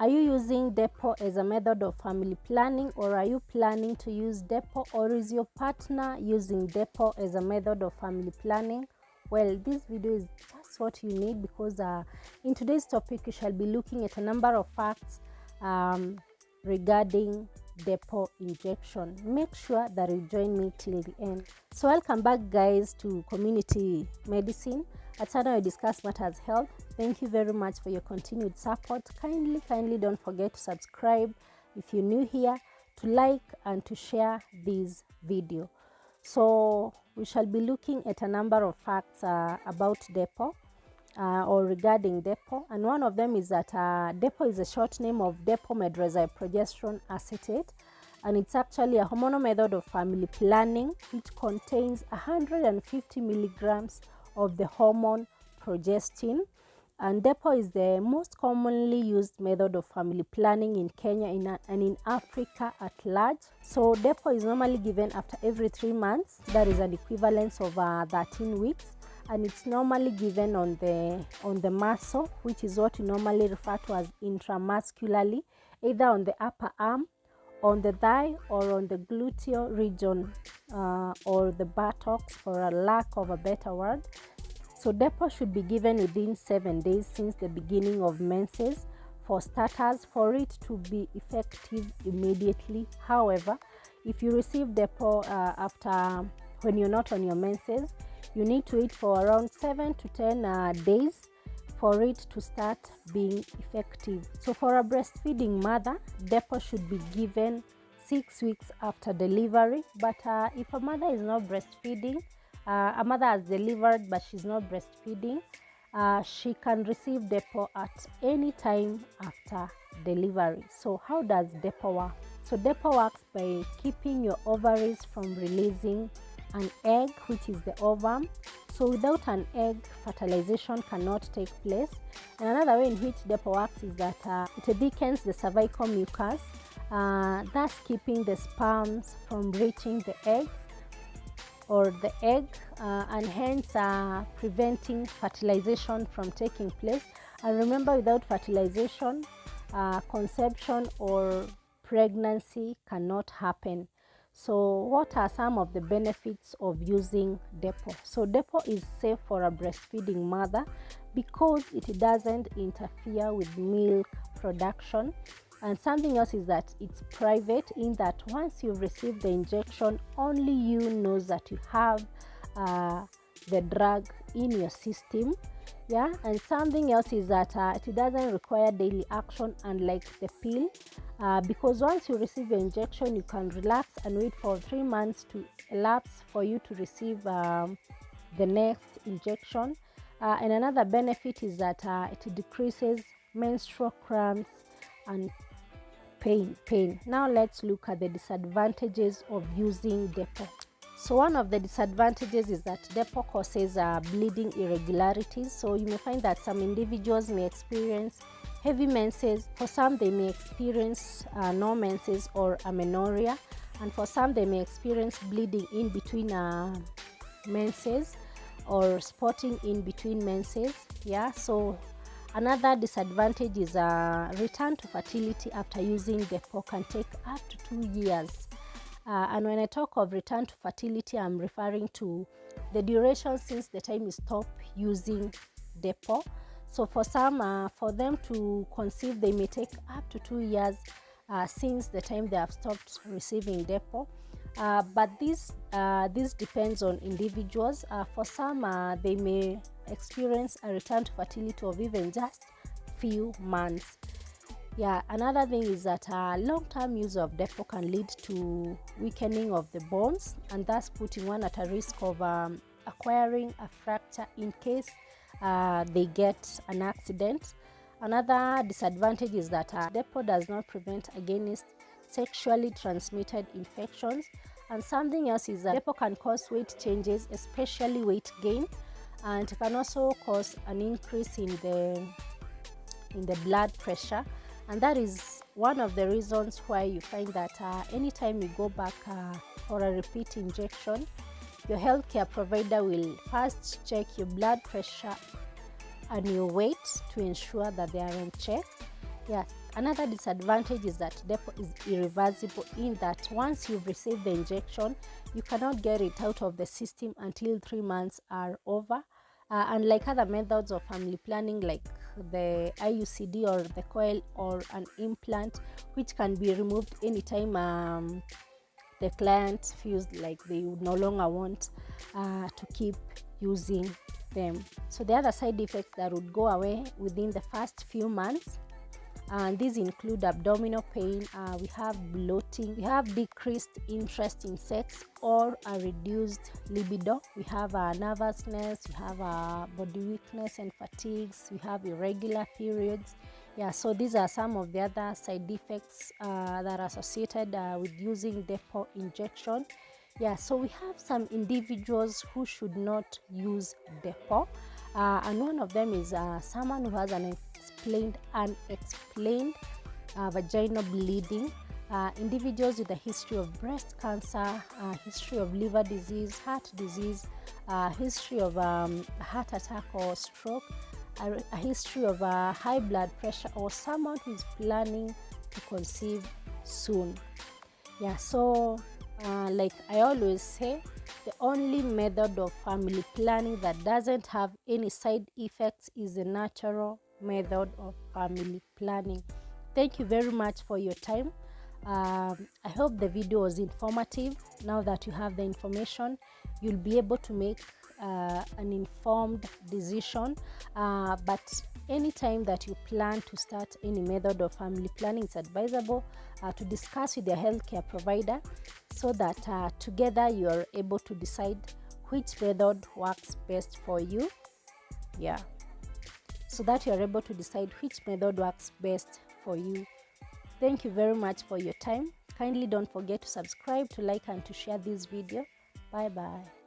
Are you using Depo as a method of family planning, or are you planning to use Depo, or is your partner using Depo as a method of family planning? Well, this video is just what you need, because in today's topic we shall be looking at a number of facts regarding Depo injection. Make sure that you join me till the end. So welcome back, guys, to Community Medicine, a channel we discuss matters health. Thank you very much for your continued support. Kindly don't forget to subscribe if you're new here, to like and to share this video. So we shall be looking at a number of facts about Depo or regarding Depo, and one of them is that Depo is a short name of depo-progesterone acetate, and it's actually a hormonal method of family planning which contains 150 milligrams of the hormone progestin. And Depo is the most commonly used method of family planning in Kenya and in Africa at large. So Depo is normally given after every 3 months. That is an equivalence of 13 weeks. And it's normally given on the muscle, which is what we normally refer to as intramuscularly, either on the upper arm, on the thigh, or on the gluteal region, or the buttocks, for a lack of a better word. So Depo should be given within 7 days since the beginning of menses, for starters, for it to be effective immediately. However, if you receive Depo when you're not on your menses, you need to wait for around 7 to 10 days for it to start being effective. So for a breastfeeding mother, Depo should be given 6 weeks after delivery. But if a mother is not breastfeeding, a mother has delivered but she's not breastfeeding, she can receive Depo at any time after delivery. So how does Depo work? So Depo works by keeping your ovaries from releasing an egg, which is the ovum. So without an egg, fertilization cannot take place. And another way in which Depo works is that it thickens the cervical mucus, thus keeping the sperms from reaching the eggs or the egg, and hence preventing fertilization from taking place. And remember, without fertilization, conception or pregnancy cannot happen. So what are some of the benefits of using Depo? So Depo is safe for a breastfeeding mother because it doesn't interfere with milk production. And something else is that it's private, in that once you've received the injection, only you knows that you have the drug in your system. Yeah, and something else is that it doesn't require daily action, unlike the pill, because once you receive your injection, you can relax and wait for 3 months to elapse for you to receive the next injection. And another benefit is that it decreases menstrual cramps and pain. Now let's look at the disadvantages of using Depo. So one of the disadvantages is that Depo causes bleeding irregularities. So you may find that some individuals may experience heavy menses. For some, they may experience no menses or amenorrhea, and for some, they may experience bleeding in between menses or spotting in between menses. Yeah, so another disadvantage is return to fertility after using Depo can take up to 2 years. And when I talk of return to fertility, I'm referring to the duration since the time you stop using Depo. So for some, for them to conceive, they may take up to 2 years since the time they have stopped receiving Depo. But this depends on individuals. For some, they may experience a return to fertility of even just few months. Yeah, another thing is that long-term use of Depo can lead to weakening of the bones, and thus putting one at a risk of acquiring a fracture in case they get an accident. Another disadvantage is that Depo does not prevent against sexually transmitted infections. And something else is that Depo can cause weight changes, especially weight gain, and it can also cause an increase in the blood pressure. And that is one of the reasons why you find that anytime you go back for a repeat injection, your healthcare provider will first check your blood pressure and your weight to ensure that they are in check. Yeah, another disadvantage is that Depo is irreversible, in that once you've received the injection, you cannot get it out of the system until 3 months are over. Unlike other methods of family planning like the IUCD or the coil or an implant, which can be removed anytime the client feels like they would no longer want to keep using them. So the other side effects that would go away within the first few months, and these include abdominal pain, we have bloating, we have decreased interest in sex or a reduced libido, we have nervousness, we have body weakness and fatigues, we have irregular periods. Yeah, so these are some of the other side effects that are associated with using Depo injection. Yeah, so we have some individuals who should not use Depo, and one of them is someone who has an unexplained vaginal bleeding, individuals with a history of breast cancer, history of liver disease, heart disease, history of heart attack or stroke, a history of high blood pressure, or someone who is planning to conceive soon. Yeah, so like I always say, the only method of family planning that doesn't have any side effects is the natural method of family planning. Thank you very much for your time. I hope the video was informative. Now that you have the information, you'll be able to make an informed decision. But anytime that you plan to start any method of family planning, it's advisable to discuss with your healthcare provider, so that together you are able to decide which method works best for you. Yeah, so that you are able to decide which method works best for you. Thank you very much for your time. Kindly don't forget to subscribe, to like, and to share this video. Bye bye.